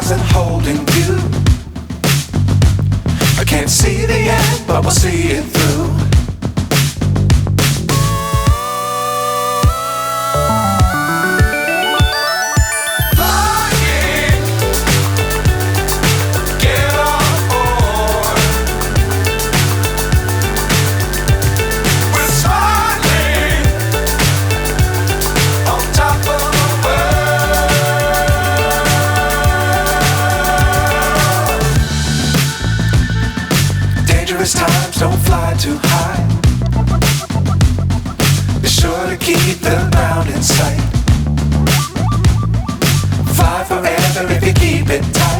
stars and holding you. I can't see the end, but we'll see it through. Times don't fly too high. Be sure to keep the ground in sight. Fly forever if you keep it tight.